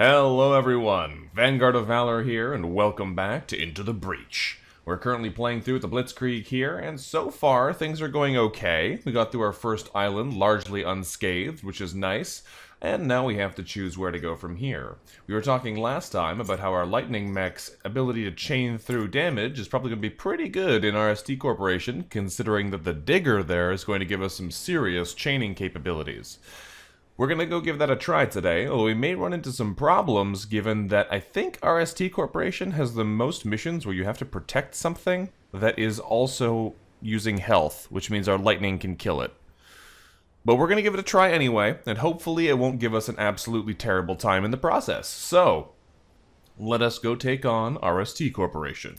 Hello everyone, Vanguard of Valor here, and welcome back to Into the Breach. We're currently playing through the Blitzkrieg here, and so far things are going okay. We got through our first island largely unscathed, which is nice, and now we have to choose where to go from here. We were talking last time about how our lightning mech's ability to chain through damage is probably going to be pretty good in RST Corporation, considering that the digger there is going to give us some serious chaining capabilities. We're going to go give that a try today, although we may run into some problems given that I think RST Corporation has the most missions where you have to protect something that is also using health, which means our lightning can kill it. But we're going to give it a try anyway, and hopefully it won't give us an absolutely terrible time in the process. So, let us go take on RST Corporation.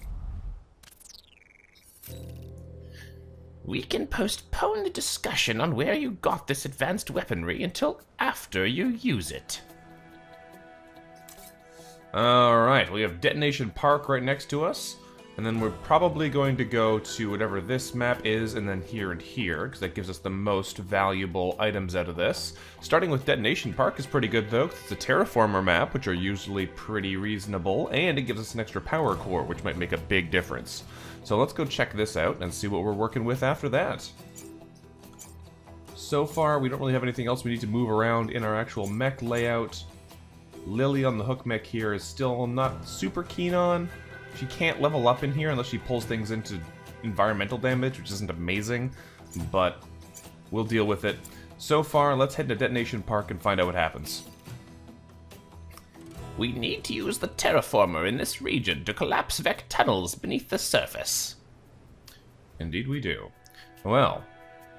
We can postpone the discussion on where you got this advanced weaponry until after you use it. Alright, we have Detonation Park right next to us. And then we're probably going to go to whatever this map is, and then here and here, because that gives us the most valuable items out of this. Starting with Detonation Park is pretty good, though, 'cause it's a terraformer map, which are usually pretty reasonable, and it gives us an extra power core, which might make a big difference. So let's go check this out and see what we're working with after that. So far, we don't really have anything else we need to move around in our actual mech layout. Lily on the hook mech here is still not super keen on. She can't level up in here unless she pulls things into environmental damage, which isn't amazing, but we'll deal with it. So far, let's head to Detonation Park and find out what happens. We need to use the terraformer in this region to collapse VEC tunnels beneath the surface. Indeed we do. Well,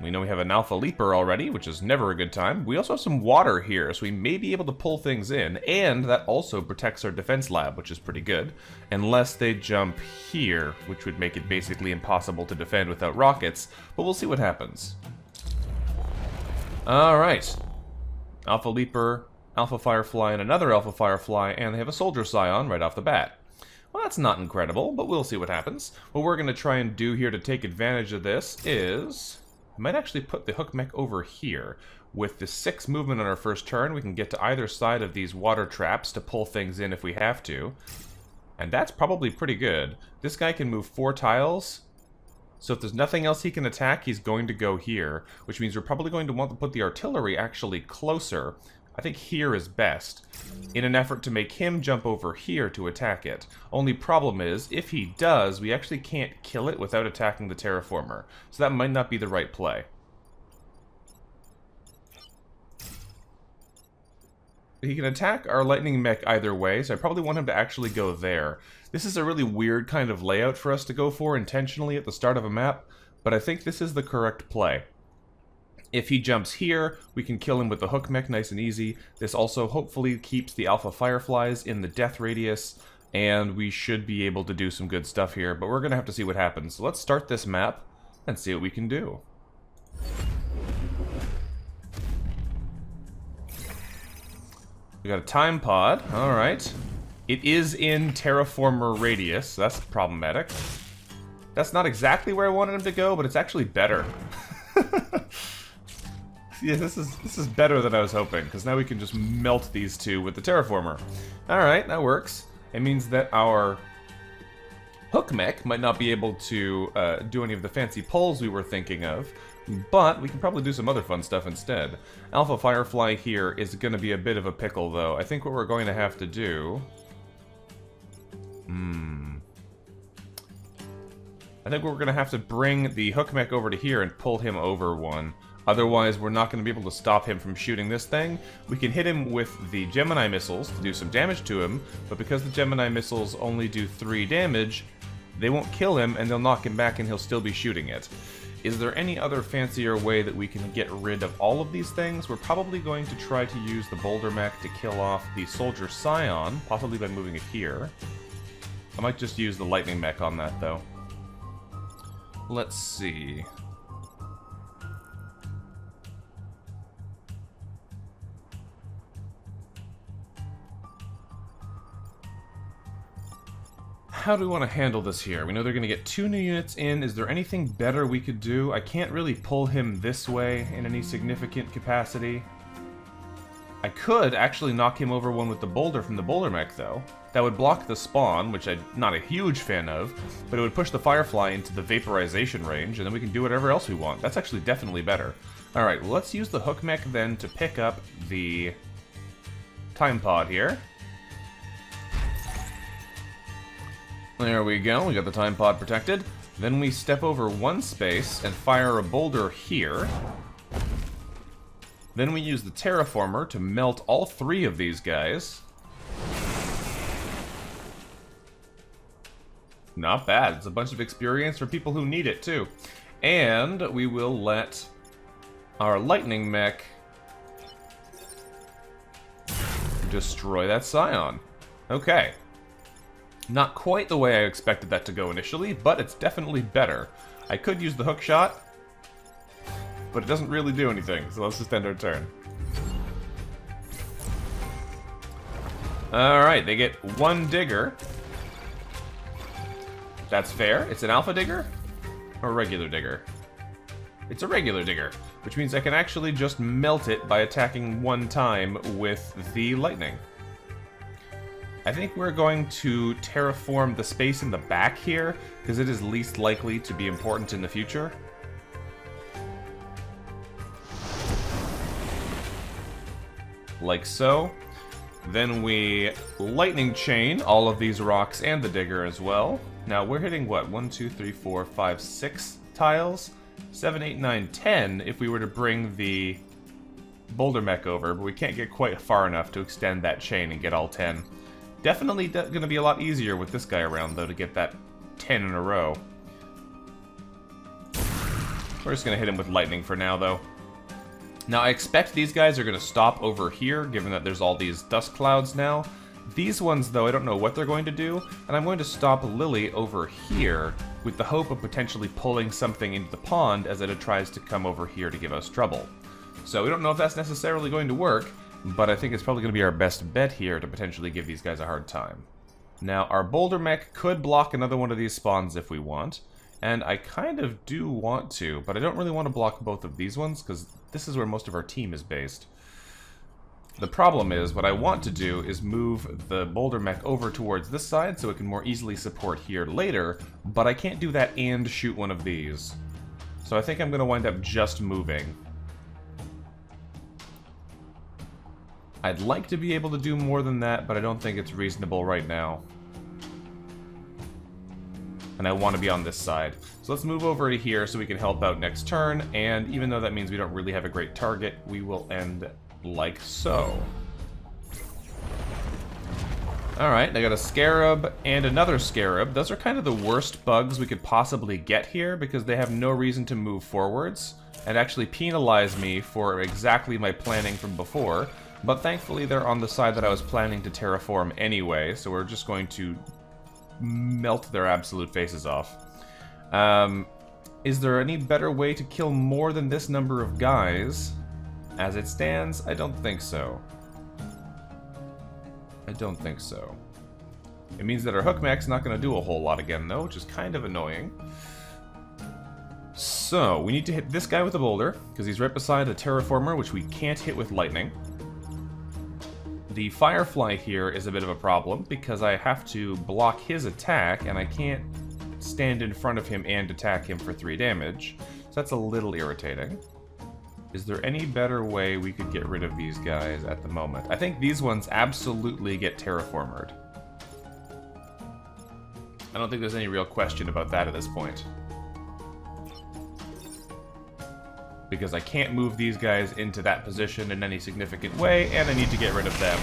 we know we have an Alpha Leaper already, which is never a good time. We also have some water here, so we may be able to pull things in, and that also protects our defense lab, which is pretty good. Unless they jump here, which would make it basically impossible to defend without rockets, but we'll see what happens. Alright. Alpha Leaper, Alpha Firefly, and another Alpha Firefly, and they have a Soldier Scion right off the bat. Well, that's not incredible, but we'll see what happens. What we're going to try and do here to take advantage of this is... I might actually put the hook mech over here. With the 6 movement on our first turn, we can get to either side of these water traps to pull things in if we have to. And that's probably pretty good. This guy can move 4 tiles, so if there's nothing else he can attack, he's going to go here, which means we're probably going to want to put the artillery actually closer. I think here is best, in an effort to make him jump over here to attack it. Only problem is, if he does, we actually can't kill it without attacking the terraformer. So that might not be the right play. He can attack our lightning mech either way, so I probably want him to actually go there. This is a really weird kind of layout for us to go for intentionally at the start of a map, but I think this is the correct play. If he jumps here, we can kill him with the hook mech nice and easy. This also hopefully keeps the Alpha Fireflies in the death radius, and we should be able to do some good stuff here, but we're going to have to see what happens. So let's start this map and see what we can do. We got a time pod, alright. It is in terraformer radius, so that's problematic. That's not exactly where I wanted him to go, but it's actually better. Yeah, this is better than I was hoping, because now we can just melt these two with the terraformer. Alright, that works. It means that our hook mech might not be able to do any of the fancy pulls we were thinking of, but we can probably do some other fun stuff instead. Alpha Firefly here is going to be a bit of a pickle, though. I think what we're going to have to do... I think we're going to have to bring the hook mech over to here and pull him over one. Otherwise, we're not going to be able to stop him from shooting this thing. We can hit him with the Gemini missiles to do some damage to him, but because the Gemini missiles only do 3 damage, they won't kill him and they'll knock him back and he'll still be shooting it. Is there any other fancier way that we can get rid of all of these things? We're probably going to try to use the Boulder Mech to kill off the Soldier Scion, possibly by moving it here. I might just use the Lightning Mech on that, though. Let's see... How do we want to handle this here? We know they're going to get 2 new units in. Is there anything better we could do? I can't really pull him this way in any significant capacity. I could actually knock him over one with the boulder from the boulder mech, though. That would block the spawn, which I'm not a huge fan of, but it would push the Firefly into the vaporization range, and then we can do whatever else we want. That's actually definitely better. Alright, well, let's use the hook mech then to pick up the time pod here. There we go, we got the time pod protected. Then we step over one space and fire a boulder here. Then we use the terraformer to melt all three of these guys. Not bad. It's a bunch of experience for people who need it, too. And we will let our lightning mech destroy that scion. Okay. Not quite the way I expected that to go initially, but it's definitely better. I could use the hook shot, but it doesn't really do anything, so let's just end our turn. Alright, they get one digger. That's fair. It's an alpha digger? Or a regular digger? It's a regular digger, which means I can actually just melt it by attacking one time with the lightning. I think we're going to terraform the space in the back here, because it is least likely to be important in the future. Like so. Then we lightning chain all of these rocks and the digger as well. Now we're hitting what? 1, 2, 3, 4, 5, 6 tiles? 7, 8, 9, 10 if we were to bring the boulder mech over, but we can't get quite far enough to extend that chain and get all 10. Definitely going to be a lot easier with this guy around, though, to get that 10 in a row. We're just going to hit him with lightning for now, though. Now, I expect these guys are going to stop over here, given that there's all these dust clouds now. These ones, though, I don't know what they're going to do, and I'm going to stop Lily over here with the hope of potentially pulling something into the pond as it tries to come over here to give us trouble. So we don't know if that's necessarily going to work, but I think it's probably going to be our best bet here to potentially give these guys a hard time. Now, our boulder mech could block another one of these spawns if we want, and I kind of do want to, but I don't really want to block both of these ones, because this is where most of our team is based. The problem is, what I want to do is move the boulder mech over towards this side so it can more easily support here later, but I can't do that and shoot one of these. So I think I'm going to wind up just moving. I'd like to be able to do more than that, but I don't think it's reasonable right now. And I want to be on this side. So let's move over to here so we can help out next turn, and even though that means we don't really have a great target, we will end like so. Alright, I got a scarab and another scarab. Those are kind of the worst bugs we could possibly get here because they have no reason to move forwards and actually penalize me for exactly my planning from before. But thankfully they're on the side that I was planning to terraform anyway, so we're just going to melt their absolute faces off. Is there any better way to kill more than this number of guys? As it stands, I don't think so. I don't think so. It means that our hook mech's not going to do a whole lot again, though, which is kind of annoying. So, we need to hit this guy with a boulder, because he's right beside a terraformer, which we can't hit with lightning. The Firefly here is a bit of a problem, because I have to block his attack, and I can't stand in front of him and attack him for 3 damage. So that's a little irritating. Is there any better way we could get rid of these guys at the moment? I think these ones absolutely get terraformered. I don't think there's any real question about that at this point. Because I can't move these guys into that position in any significant way, and I need to get rid of them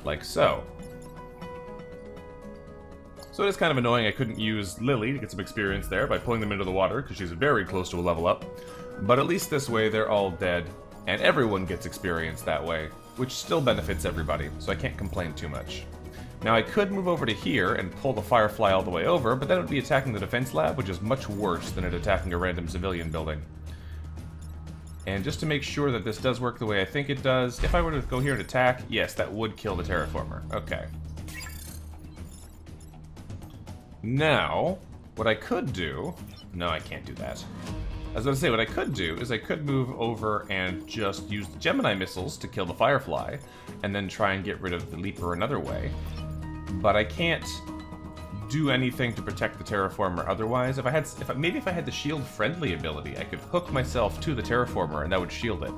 like so. So it is kind of annoying I couldn't use Lily to get some experience there by pulling them into the water, because she's very close to a level up. But at least this way they're all dead, and everyone gets experience that way, which still benefits everybody, so I can't complain too much. Now I could move over to here and pull the Firefly all the way over, but that would be attacking the defense lab, which is much worse than it attacking a random civilian building. And just to make sure that this does work the way I think it does, if I were to go here and attack, yes, that would kill the terraformer. Okay. Now, what I could do... No, I can't do that. I was going to say, what I could do is I could move over and just use the Gemini missiles to kill the Firefly, and then try and get rid of the Leaper another way. But I can't do anything to protect the Terraformer otherwise. Maybe if I had the shield friendly ability, I could hook myself to the Terraformer and that would shield it.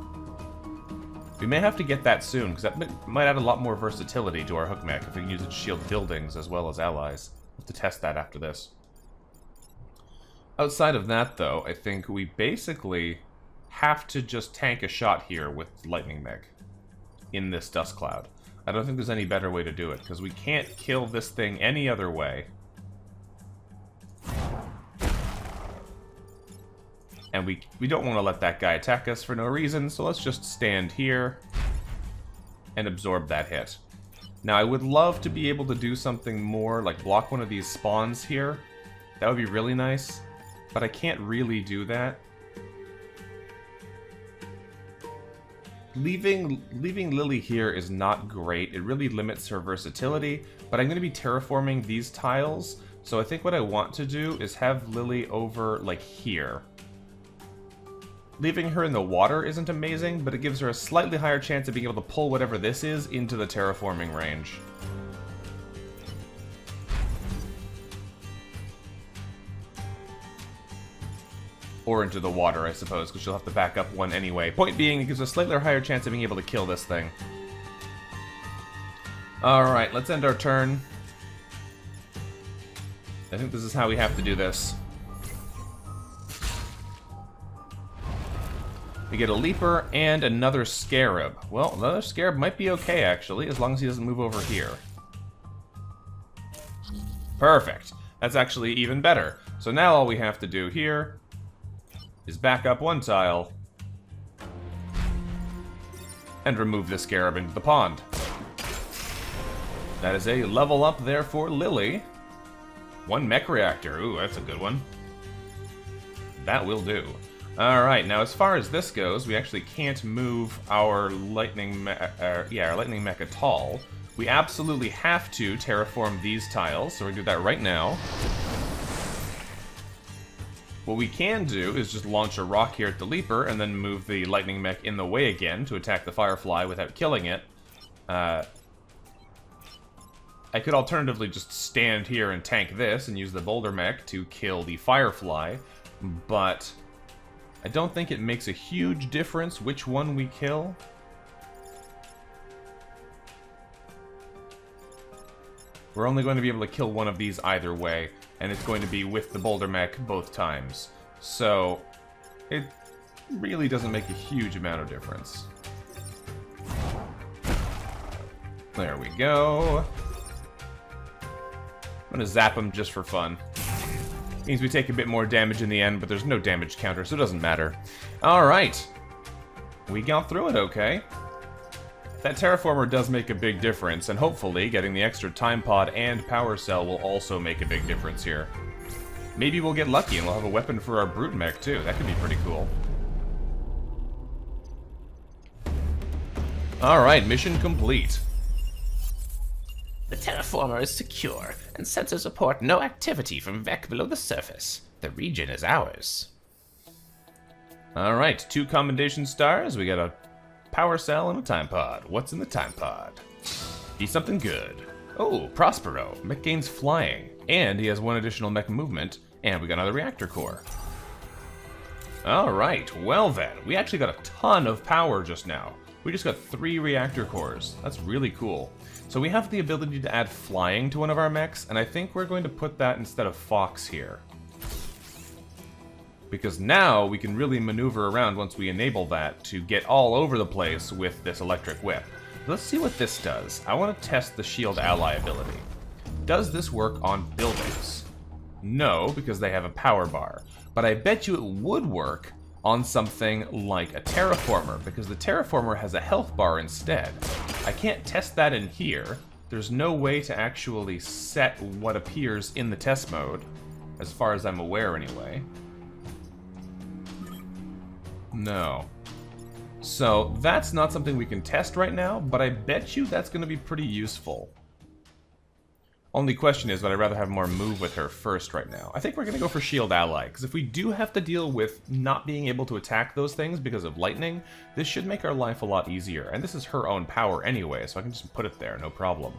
We may have to get that soon, because that might add a lot more versatility to our hook mech if we can use it to shield buildings as well as allies. We'll have to test that after this. Outside of that, though, I think we basically have to just tank a shot here with Lightning Mech in this dust cloud. I don't think there's any better way to do it, because we can't kill this thing any other way. And we don't want to let that guy attack us for no reason, so let's just stand here and absorb that hit. Now, I would love to be able to do something more, like block one of these spawns here. That would be really nice, but I can't really do that. Leaving Lily here is not great. It really limits her versatility, but I'm going to be terraforming these tiles, so I think what I want to do is have Lily over, like, here. Leaving her in the water isn't amazing, but it gives her a slightly higher chance of being able to pull whatever this is into the terraforming range. Or into the water, I suppose, because she'll have to back up one anyway. Point being, it gives a slightly higher chance of being able to kill this thing. Alright, let's end our turn. I think this is how we have to do this. We get a Leaper and another Scarab. Well, another Scarab might be okay, actually, as long as he doesn't move over here. Perfect. That's actually even better. So now all we have to do here is back up one tile and remove the Scarab into the pond. That is a level up there for Lily. One mech reactor. Ooh, that's a good one. That will do. Alright, now as far as this goes, we actually can't move our lightning mech at all. We absolutely have to terraform these tiles, so we're going to do that right now. What we can do is just launch a rock here at the Leaper, and then move the lightning mech in the way again to attack the Firefly without killing it. I could alternatively just stand here and tank this and use the boulder mech to kill the Firefly, but I don't think it makes a huge difference which one we kill. We're only going to be able to kill one of these either way, and it's going to be with the boulder mech both times. So, it really doesn't make a huge amount of difference. There we go. I'm gonna zap him just for fun. Means we take a bit more damage in the end, but there's no damage counter, so it doesn't matter. Alright. We got through it okay. That terraformer does make a big difference, and hopefully getting the extra time pod and power cell will also make a big difference here. Maybe we'll get lucky and we'll have a weapon for our brute mech too. That could be pretty cool. Alright, mission complete. The terraformer is secure, and sensors report no activity from VEC below the surface. The region is ours. Alright, 2 commendation stars. We got a power cell and a time pod. What's in the time pod? Be something good. Oh, Prospero. Mech gains flying. And he has 1 additional mech movement. And we got another reactor core. Alright, well then. We actually got a ton of power just now. We just got 3 reactor cores. That's really cool. So we have the ability to add flying to one of our mechs, and I think we're going to put that instead of Fox here. Because now we can really maneuver around once we enable that to get all over the place with this electric whip. Let's see what this does. I want to test the shield ally ability. Does this work on buildings? No, because they have a power bar. But I bet you it would work on something like a terraformer, because the terraformer has a health bar instead. I can't test that in here. There's no way to actually set what appears in the test mode, as far as I'm aware anyway. No. So that's not something we can test right now, but I bet you that's going to be pretty useful. Only question is, would I rather have more move with her first right now? I think we're going to go for Shield Ally, because if we do have to deal with not being able to attack those things because of lightning, this should make our life a lot easier. And this is her own power anyway, so I can just put it there, no problem.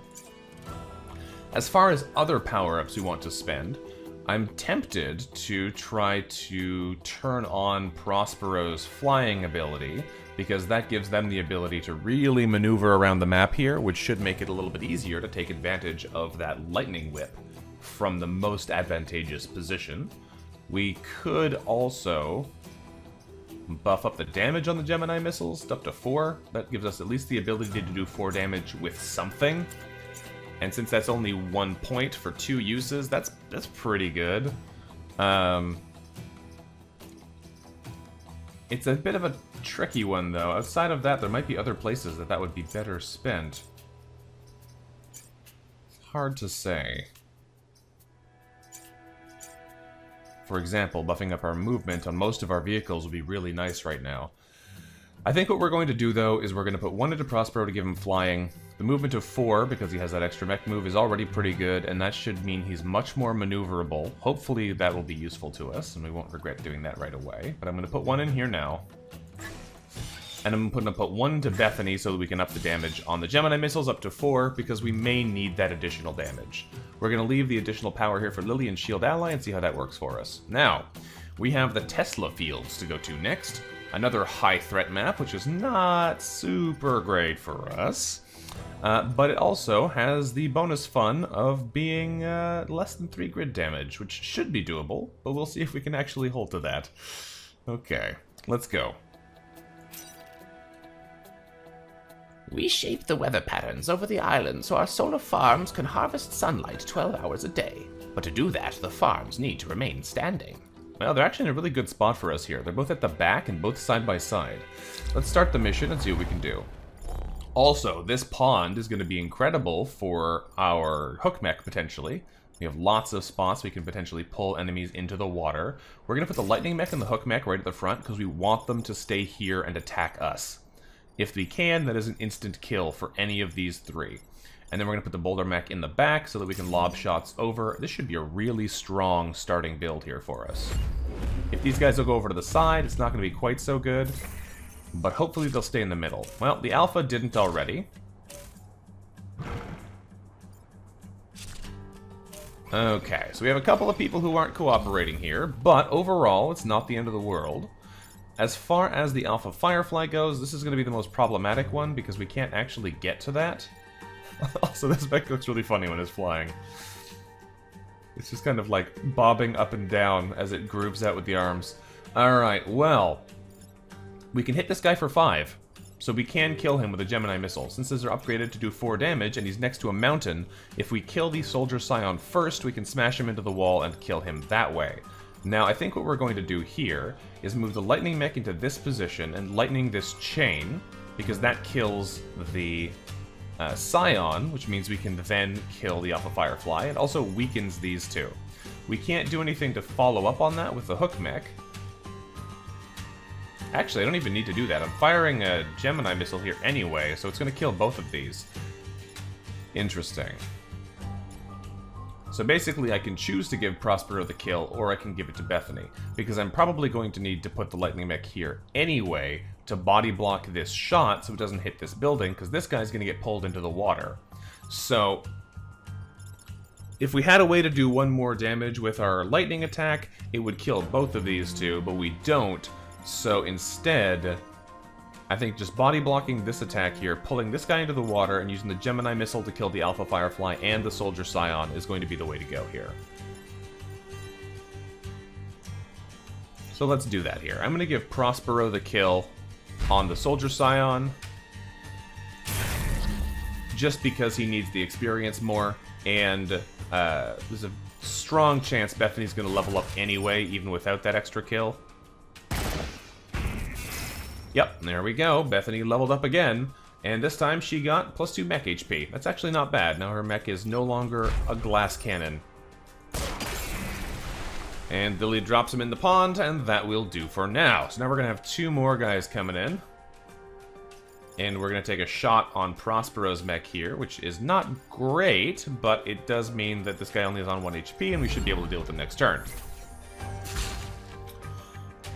As far as other power-ups we want to spend, I'm tempted to try to turn on Prospero's flying ability, because that gives them the ability to really maneuver around the map here, which should make it a little bit easier to take advantage of that lightning whip from the most advantageous position. We could also buff up the damage on the Gemini missiles up to 4. That gives us at least the ability to do 4 damage with something. And since that's only 1 point for 2 uses, that's pretty good. It's a bit of a tricky one, though. Outside of that, there might be other places that would be better spent. Hard to say. For example, buffing up our movement on most of our vehicles would be really nice right now. I think what we're going to do, though, is we're going to put 1 into Prospero to give him flying. The movement of 4, because he has that extra mech move, is already pretty good, and that should mean he's much more maneuverable. Hopefully that will be useful to us, and we won't regret doing that right away. But I'm going to put 1 in here now. And I'm going to put 1 to Bethany so that we can up the damage on the Gemini missiles up to 4, because we may need that additional damage. We're going to leave the additional power here for Lily and Shield Ally and see how that works for us. Now, we have the Tesla fields to go to next. Another high threat map, which is not super great for us. But it also has the bonus fun of being less than 3 grid damage, which should be doable, but we'll see if we can actually hold to that. Okay, let's go. We shape the weather patterns over the island so our solar farms can harvest sunlight 12 hours a day. But to do that, the farms need to remain standing. Well, they're actually in a really good spot for us here. They're both at the back and both side by side. Let's start the mission and see what we can do. Also, this pond is going to be incredible for our hook mech, potentially. We have lots of spots we can potentially pull enemies into the water. We're going to put the lightning mech and the hook mech right at the front because we want them to stay here and attack us. If we can, that is an instant kill for any of these 3. And then we're going to put the boulder mech in the back so that we can lob shots over. This should be a really strong starting build here for us. If these guys will go over to the side, it's not going to be quite so good. But hopefully they'll stay in the middle. Well, the Alpha didn't already. Okay, so we have a couple of people who aren't cooperating here, but overall, it's not the end of the world. As far as the Alpha Firefly goes, this is going to be the most problematic one because we can't actually get to that. Also, this mech looks really funny when it's flying. It's just kind of like bobbing up and down as it grooves out with the arms. Alright, well, we can hit this guy for 5. So we can kill him with a Gemini missile. Since these are upgraded to do 4 damage and he's next to a mountain, if we kill the Soldier Scion first, we can smash him into the wall and kill him that way. Now, I think what we're going to do here is move the lightning mech into this position and lightning this chain, because that kills the Scion, which means we can then kill the Alpha Firefly. It also weakens these 2. We can't do anything to follow up on that with the hook mech. Actually, I don't even need to do that. I'm firing a Gemini missile here anyway, so it's going to kill both of these. Interesting. So basically, I can choose to give Prospero the kill, or I can give it to Bethany, because I'm probably going to need to put the lightning mech here anyway to body block this shot so it doesn't hit this building, because this guy's going to get pulled into the water. So if we had a way to do 1 more damage with our lightning attack, it would kill both of these 2, but we don't. So instead, I think just body blocking this attack here, pulling this guy into the water, and using the Gemini missile to kill the Alpha Firefly and the Soldier Scion is going to be the way to go here. So let's do that here. I'm going to give Prospero the kill on the Soldier Scion, just because he needs the experience more, and there's a strong chance Bethany's going to level up anyway, even without that extra kill. Yep, there we go. Bethany leveled up again, and this time she got +2 mech HP. That's actually not bad. Now her mech is no longer a glass cannon. And Lily drops him in the pond, and that will do for now. So now we're going to have 2 more guys coming in. And we're going to take a shot on Prospero's mech here, which is not great, but it does mean that this guy only is on 1 HP, and we should be able to deal with him next turn.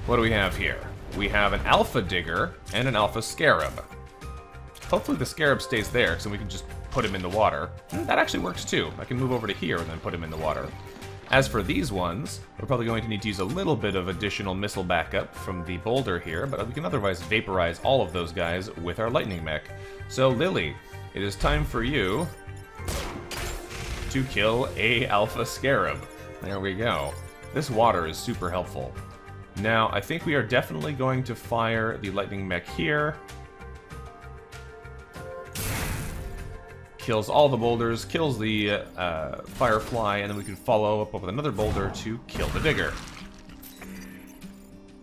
What do we have here? We have an Alpha Digger and an Alpha Scarab. Hopefully the Scarab stays there, so we can just put him in the water. That actually works too. I can move over to here and then put him in the water. As for these ones, we're probably going to need to use a little bit of additional missile backup from the boulder here, but we can otherwise vaporize all of those guys with our lightning mech. So Lily, it is time for you to kill a Alpha Scarab. There we go. This water is super helpful. Now, I think we are definitely going to fire the lightning mech here. Kills all the boulders, kills the firefly, and then we can follow up with another boulder to kill the digger.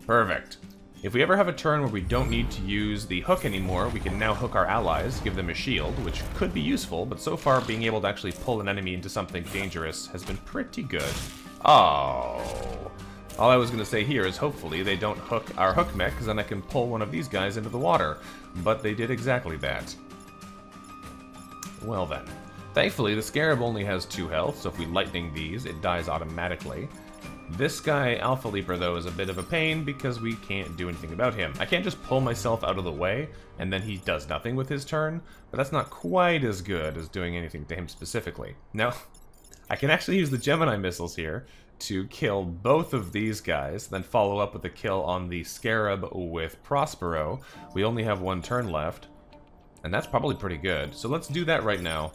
Perfect. If we ever have a turn where we don't need to use the hook anymore, we can now hook our allies, give them a shield, which could be useful, but so far being able to actually pull an enemy into something dangerous has been pretty good. Oh. All I was going to say here is hopefully they don't hook our hook mech, because then I can pull one of these guys into the water. But they did exactly that. Well then. Thankfully, the Scarab only has 2 health, so if we lightning these, it dies automatically. This guy, Alpha Leaper, though, is a bit of a pain because we can't do anything about him. I can't just pull myself out of the way, and then he does nothing with his turn, but that's not quite as good as doing anything to him specifically. Now, I can actually use the Gemini missiles here to kill both of these guys, then follow up with a kill on the Scarab with Prospero. We only have 1 turn left. And that's probably pretty good. So let's do that right now.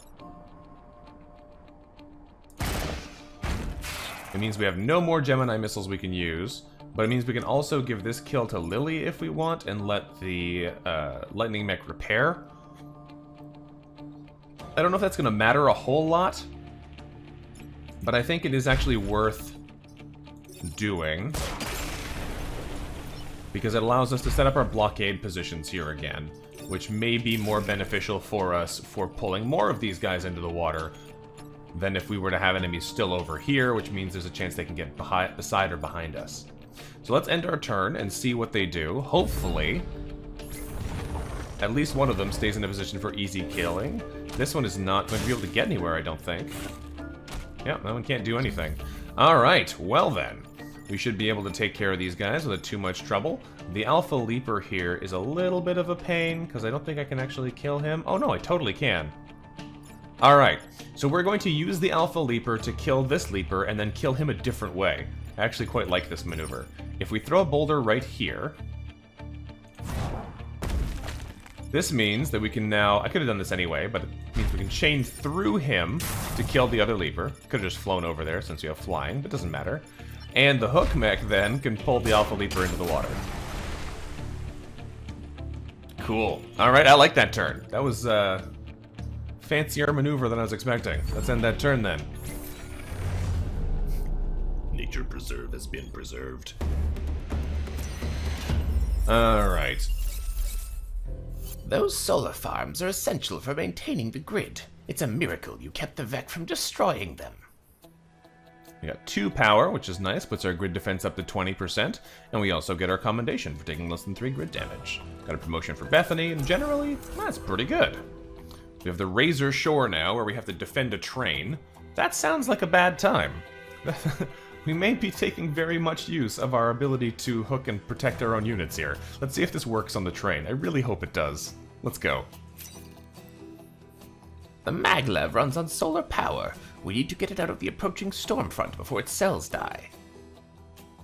It means we have no more Gemini missiles we can use, but it means we can also give this kill to Lily if we want and let the lightning mech repair. I don't know if that's going to matter a whole lot, but I think it is actually worth doing because it allows us to set up our blockade positions here again, which may be more beneficial for us for pulling more of these guys into the water than if we were to have enemies still over here, which means there's a chance they can get beside or behind us. So let's end our turn and see what they do. Hopefully, at least one of them stays in a position for easy killing. This one is not going to be able to get anywhere, I don't think. Yeah, that one can't do anything. Alright, well then. We should be able to take care of these guys without too much trouble. The Alpha Leaper here is a little bit of a pain, because I don't think I can actually kill him. Oh no, I totally can. Alright, so we're going to use the Alpha Leaper to kill this Leaper, and then kill him a different way. I actually quite like this maneuver. If we throw a boulder right here, this means that we can now... I could have done this anyway, but it means we can chain through him to kill the other Leaper. Could have just flown over there since you have flying, but doesn't matter. And the hook mech then can pull the Alpha Leaper into the water. Cool. Alright, I like that turn. That was a fancier maneuver than I was expecting. Let's end that turn then. Nature preserve has been preserved. Alright. Those solar farms are essential for maintaining the grid. It's a miracle you kept the Vec from destroying them. We got 2 power, which is nice, puts our grid defense up to 20%, and we also get our commendation for taking less than 3 grid damage. Got a promotion for Bethany, and generally, that's pretty good. We have the Razor Shore now, where we have to defend a train. That sounds like a bad time. We may be taking very much use of our ability to hook and protect our own units here. Let's see if this works on the train. I really hope it does. Let's go. The maglev runs on solar power. We need to get it out of the approaching storm front before its cells die.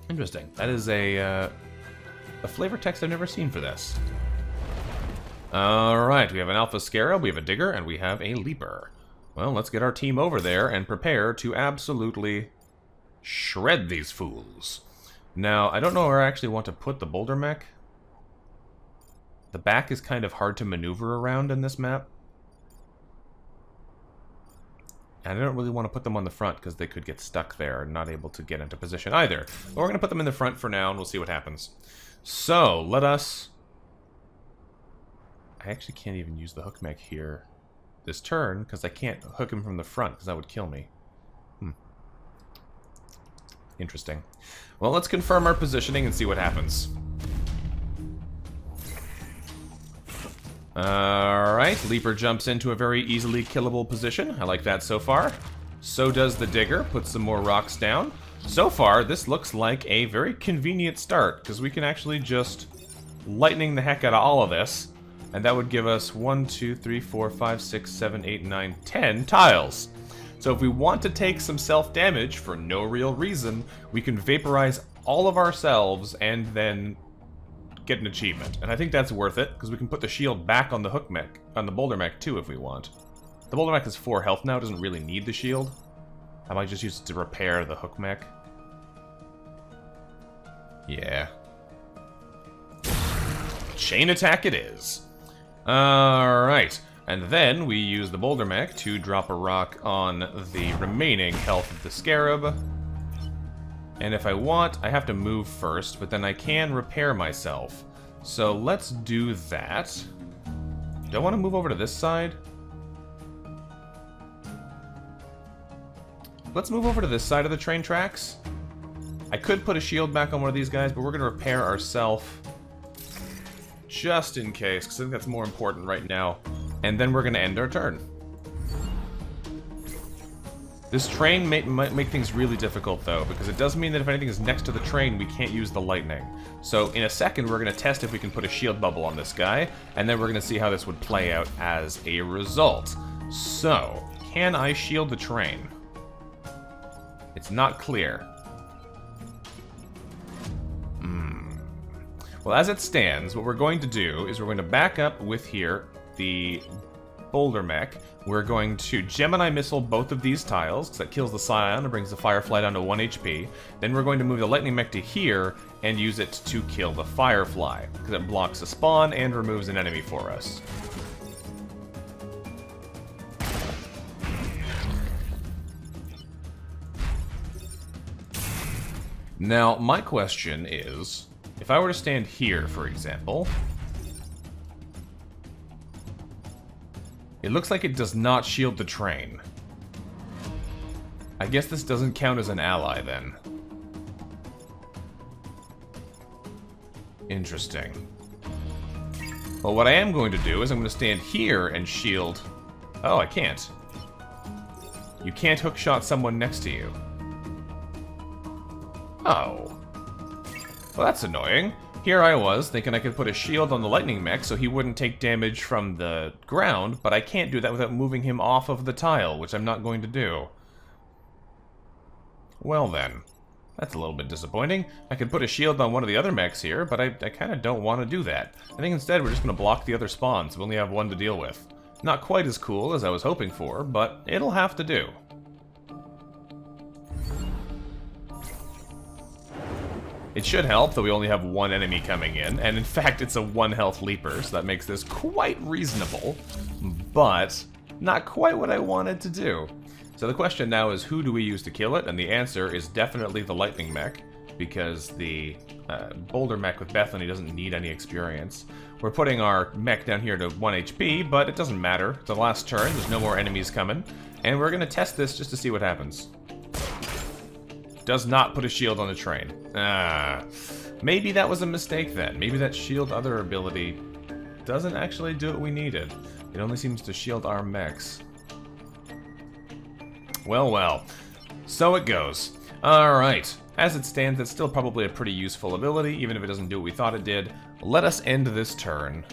Interesting. That is a flavor text I've never seen for this. Alright, we have an Alpha Scarab, we have a Digger, and we have a Leaper. Well, let's get our team over there and prepare to absolutely shred these fools. Now, I don't know where I actually want to put the boulder mech. The back is kind of hard to maneuver around in this map. And I don't really want to put them on the front because they could get stuck there and not able to get into position either. But we're going to put them in the front for now and we'll see what happens. So, let us... I actually can't even use the hook mech here this turn because I can't hook him from the front because that would kill me. Interesting. Well, let's confirm our positioning and see what happens. Alright, Leaper jumps into a very easily killable position. I like that so far. So does the Digger, puts some more rocks down. So far, this looks like a very convenient start, because we can actually just lightning the heck out of all of this, and that would give us 1, 2, 3, 4, 5, 6, 7, 8, 9, 10 tiles. So if we want to take some self-damage for no real reason, we can vaporize all of ourselves and then get an achievement. And I think that's worth it, because we can put the shield back on the hook mech, on the boulder mech too if we want. The boulder mech has 4 health now, doesn't really need the shield. I might just use it to repair the hook mech. Yeah. Chain attack it is. Alright. And then we use the boulder mech to drop a rock on the remaining health of the scarab. And if I want, I have to move first, but then I can repair myself. So let's do that. Do I want to move over to this side? Let's move over to this side of the train tracks. I could put a shield back on one of these guys, but we're going to repair ourselves just in case, because I think that's more important right now. And then we're going to end our turn. This train might make things really difficult, though, because it does mean that if anything is next to the train, we can't use the lightning. So in a second, we're going to test if we can put a shield bubble on this guy, and then we're going to see how this would play out as a result. So, can I shield the train? It's not clear. Well, as it stands, what we're going to do is we're going to back up with here the boulder mech. We're going to Gemini missile both of these tiles, because that kills the Scion and brings the Firefly down to 1 HP. Then we're going to move the lightning mech to here and use it to kill the Firefly, because it blocks the spawn and removes an enemy for us. Now, my question is, if I were to stand here, for example, it looks like it does not shield the train. I guess this doesn't count as an ally, then. Interesting. Well, what I am going to do is I'm going to stand here and shield... Oh, I can't. You can't hookshot someone next to you. Oh. Well, that's annoying. Here I was, thinking I could put a shield on the lightning mech so he wouldn't take damage from the ground, but I can't do that without moving him off of the tile, which I'm not going to do. Well then. That's a little bit disappointing. I could put a shield on one of the other mechs here, but I kind of don't want to do that. I think instead we're just going to block the other spawns, so we only have one to deal with. Not quite as cool as I was hoping for, but it'll have to do. It should help that we only have one enemy coming in, and in fact it's a 1 health leaper, so that makes this quite reasonable, but not quite what I wanted to do. So the question now is, who do we use to kill it? And the answer is definitely the lightning mech, because the boulder mech with Bethany doesn't need any experience. We're putting our mech down here to 1 HP, but it doesn't matter. It's the last turn, there's no more enemies coming, and we're going to test this just to see what happens. Does not put a shield on the train. Maybe that was a mistake then. Maybe that shield other ability doesn't actually do what we needed. It only seems to shield our mechs. Well, well. So it goes. Alright. As it stands, it's still probably a pretty useful ability, even if it doesn't do what we thought it did. Let us end this turn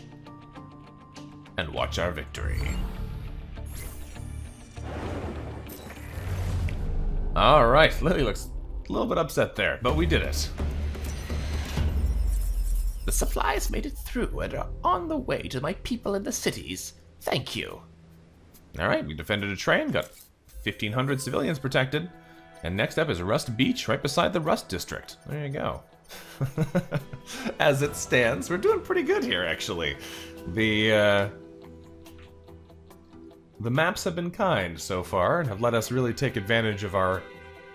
and watch our victory. Alright, Lily looks a little bit upset there, but we did it. The supplies made it through and are on the way to my people in the cities. Thank you. Alright, we defended a train, got 1,500 civilians protected. And next up is Rust Beach, right beside the Rust District. There you go. As it stands, we're doing pretty good here, actually. The maps have been kind so far, and have let us really take advantage of our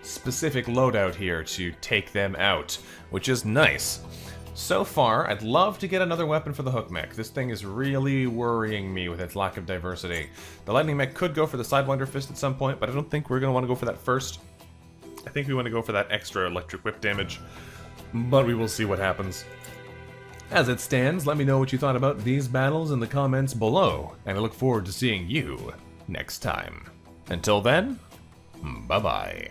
specific loadout here to take them out, which is nice. So far, I'd love to get another weapon for the hook mech. This thing is really worrying me with its lack of diversity. The lightning mech could go for the Sidewinder Fist at some point, but I don't think we're going to want to go for that first. I think we want to go for that extra electric whip damage, but we will see what happens. As it stands, let me know what you thought about these battles in the comments below, and I look forward to seeing you next time. Until then, bye-bye.